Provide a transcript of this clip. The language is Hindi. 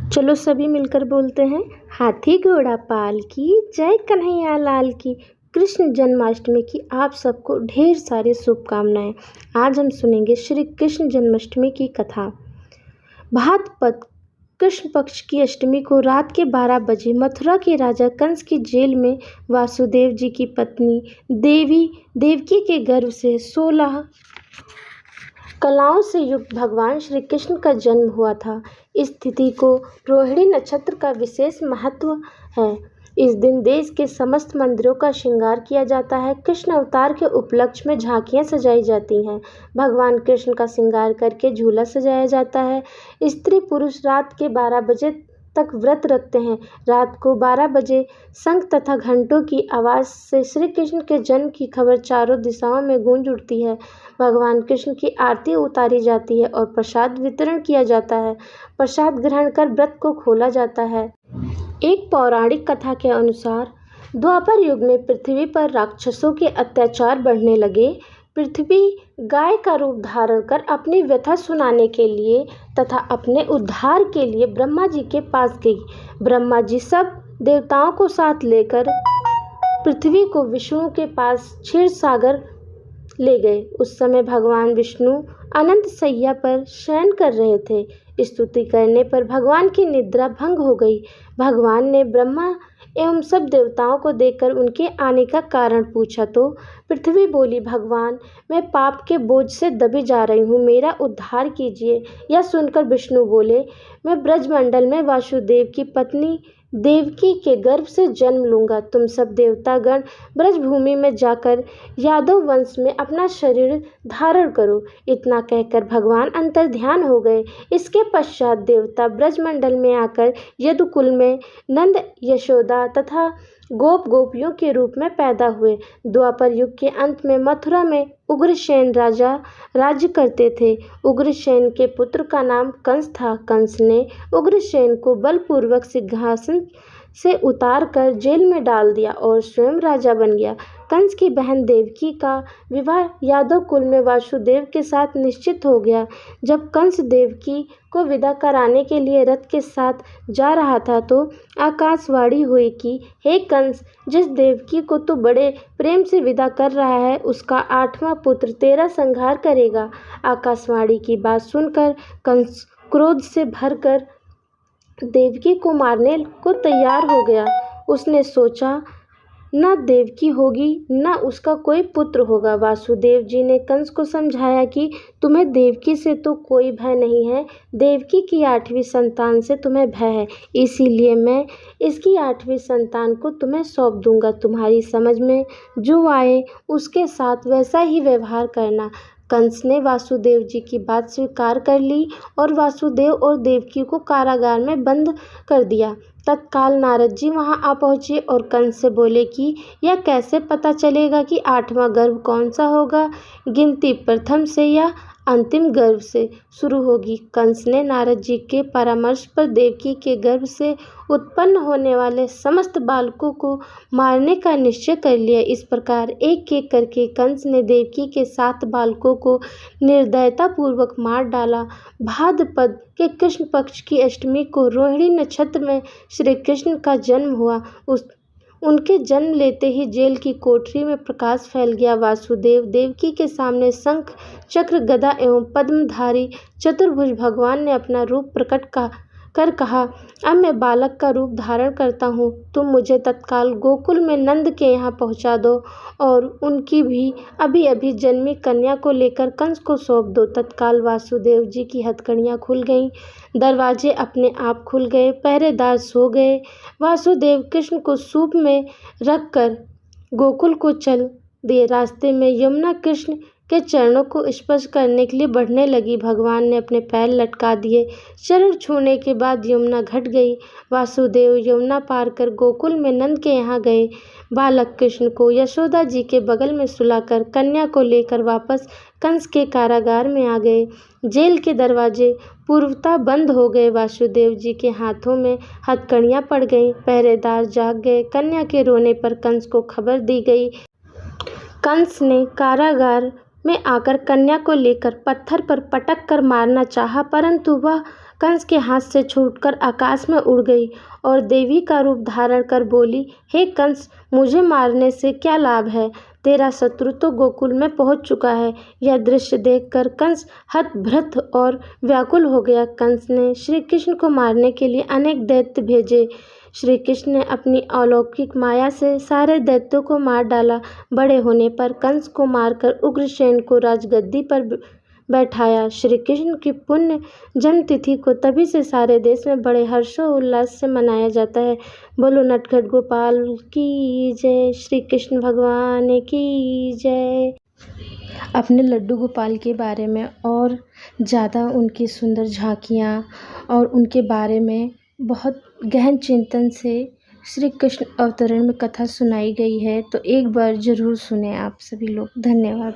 चलो सभी मिलकर बोलते हैं, हाथी घोड़ा पाल की जय कन्हैया लाल की। कृष्ण जन्माष्टमी की आप सबको ढेर सारी शुभकामनाएं। आज हम सुनेंगे श्री कृष्ण जन्माष्टमी की कथा। भाद्रपद कृष्ण पक्ष की अष्टमी को रात के 12 बजे मथुरा के राजा कंस की जेल में वासुदेव जी की पत्नी देवकी के गर्भ से 16 कलाओं से युक्त भगवान श्री कृष्ण का जन्म हुआ था। इस तिथि को रोहिणी नक्षत्र का विशेष महत्व है। इस दिन देश के समस्त मंदिरों का श्रृंगार किया जाता है। कृष्ण अवतार के उपलक्ष्य में झांकियां सजाई जाती हैं। भगवान कृष्ण का श्रृंगार करके झूला सजाया जाता है। स्त्री पुरुष रात के 12 बजे तक व्रत रखते हैं। रात को 12 बजे शंख तथा घंटों की आवाज़ से श्री कृष्ण के जन्म की खबर चारों दिशाओं में गूंज उठती है। भगवान कृष्ण की आरती उतारी जाती है और प्रसाद वितरण किया जाता है। प्रसाद ग्रहण कर व्रत को खोला जाता है। एक पौराणिक कथा के अनुसार द्वापर युग में पृथ्वी पर राक्षसों के अत्याचार बढ़ने लगे। पृथ्वी गाय का रूप धारण कर अपनी व्यथा सुनाने के लिए तथा अपने उद्धार के लिए ब्रह्मा जी के पास गई। ब्रह्मा जी सब देवताओं को साथ लेकर पृथ्वी को विष्णु के पास क्षीर सागर ले गए। उस समय भगवान विष्णु अनंत शैया पर शयन कर रहे थे। स्तुति करने पर भगवान की निद्रा भंग हो गई। भगवान ने ब्रह्मा एवं सब देवताओं को देखकर उनके आने का कारण पूछा तो पृथ्वी बोली, भगवान मैं पाप के बोझ से दबी जा रही हूँ, मेरा उद्धार कीजिए। यह सुनकर विष्णु बोले, मैं ब्रजमंडल में वासुदेव की पत्नी देवकी के गर्भ से जन्म लूँगा। तुम सब देवतागण ब्रजभूमि में जाकर यादव वंश में अपना शरीर धारण करो। इतना कहकर भगवान अंतर्ध्यान हो गए। इसके पश्चात देवता ब्रजमंडल में आकर यदुकुल में नंद, यशोदा तथा गोप गोपियों के रूप में पैदा हुए। द्वापर युग के अंत में मथुरा में उग्रसेन राजा राज्य करते थे। उग्रसेन के पुत्र का नाम कंस था। कंस ने उग्रसेन को बलपूर्वक सिंहासन से उतार कर जेल में डाल दिया और स्वयं राजा बन गया। कंस की बहन देवकी का विवाह यादव कुल में वासुदेव के साथ निश्चित हो गया। जब कंस देवकी को विदा कराने के लिए रथ के साथ जा रहा था तो आकाशवाणी हुई कि हे कंस, जिस देवकी को तू बड़े प्रेम से विदा कर रहा है उसका 8वां पुत्र तेरा संहार करेगा। आकाशवाणी की बात सुनकर कंस क्रोध से भरकर देवकी को मारने को तैयार हो गया। उसने सोचा, न देवकी होगी न उसका कोई पुत्र होगा। वासुदेव जी ने कंस को समझाया कि तुम्हें देवकी से तो कोई भय नहीं है, देवकी की 8वीं संतान से तुम्हें भय है, इसीलिए मैं इसकी 8वीं संतान को तुम्हें सौंप दूंगा। तुम्हारी समझ में जो आए उसके साथ वैसा ही व्यवहार करना। कंस ने वासुदेव जी की बात स्वीकार कर ली और वासुदेव और देवकी को कारागार में बंद कर दिया। तत्काल नारद जी वहां आ पहुंचे और कंस से बोले कि यह कैसे पता चलेगा कि 8वां गर्भ कौन सा होगा? गिनती प्रथम से या अंतिम गर्भ से शुरू होगी। कंस ने नारद जी के परामर्श पर देवकी के गर्भ से उत्पन्न होने वाले समस्त बालकों को मारने का निश्चय कर लिया। इस प्रकार एक एक करके कंस ने देवकी के 7 बालकों को निर्दयतापूर्वक मार डाला। भाद्रपद के कृष्ण पक्ष की अष्टमी को रोहिणी नक्षत्र में श्री कृष्ण का जन्म हुआ। उनके जन्म लेते ही जेल की कोठरी में प्रकाश फैल गया। वासुदेव देवकी के सामने शंख, चक्र, गदा एवं पद्मधारी चतुर्भुज भगवान ने अपना रूप प्रकट कर कहा, अब मैं बालक का रूप धारण करता हूँ। तुम मुझे तत्काल गोकुल में नंद के यहाँ पहुँचा दो और उनकी भी अभी अभी जन्मी कन्या को लेकर कंस को सौंप दो। तत्काल वासुदेव जी की हथकड़ियाँ खुल गईं, दरवाजे अपने आप खुल गए, पहरेदार सो गए। वासुदेव कृष्ण को सूप में रखकर गोकुल को चल दिए। रास्ते में यमुना कृष्ण के चरणों को स्पर्श करने के लिए बढ़ने लगी। भगवान ने अपने पैर लटका दिए। चरण छूने के बाद यमुना घट गई। वासुदेव यमुना पार कर गोकुल में नंद के यहाँ गए। बालक कृष्ण को यशोदा जी के बगल में सुलाकर कन्या को लेकर वापस कंस के कारागार में आ गए। जेल के दरवाजे पूर्वतः बंद हो गए। वासुदेव जी के हाथों में हथकड़ियाँ पड़ गईं। पहरेदार जाग गए। कन्या के रोने पर कंस को खबर दी गई। कंस ने कारागार में आकर कन्या को लेकर पत्थर पर पटक कर मारना चाहा, परंतु वह कंस के हाथ से छूटकर आकाश में उड़ गई और देवी का रूप धारण कर बोली, हे कंस, मुझे मारने से क्या लाभ है? तेरा शत्रु तो गोकुल में पहुंच चुका है। यह दृश्य देखकर कंस हतभृत और व्याकुल हो गया। कंस ने श्री कृष्ण को मारने के लिए अनेक दैत्य भेजे। श्री कृष्ण ने अपनी अलौकिक माया से सारे दैत्यों को मार डाला। बड़े होने पर कंस को मारकर उग्रसेन को राजगद्दी पर बैठाया। श्री कृष्ण की पुण्य जन्म तिथि को तभी से सारे देश में बड़े हर्षोल्लास से मनाया जाता है। बोलो नटखट गोपाल की जय, श्री कृष्ण भगवान की जय। अपने लड्डू गोपाल के बारे में और ज़्यादा उनकी सुंदर झांकियाँ और उनके बारे में बहुत गहन चिंतन से श्री कृष्ण अवतरण में कथा सुनाई गई है, तो एक बार ज़रूर सुने आप सभी लोग। धन्यवाद।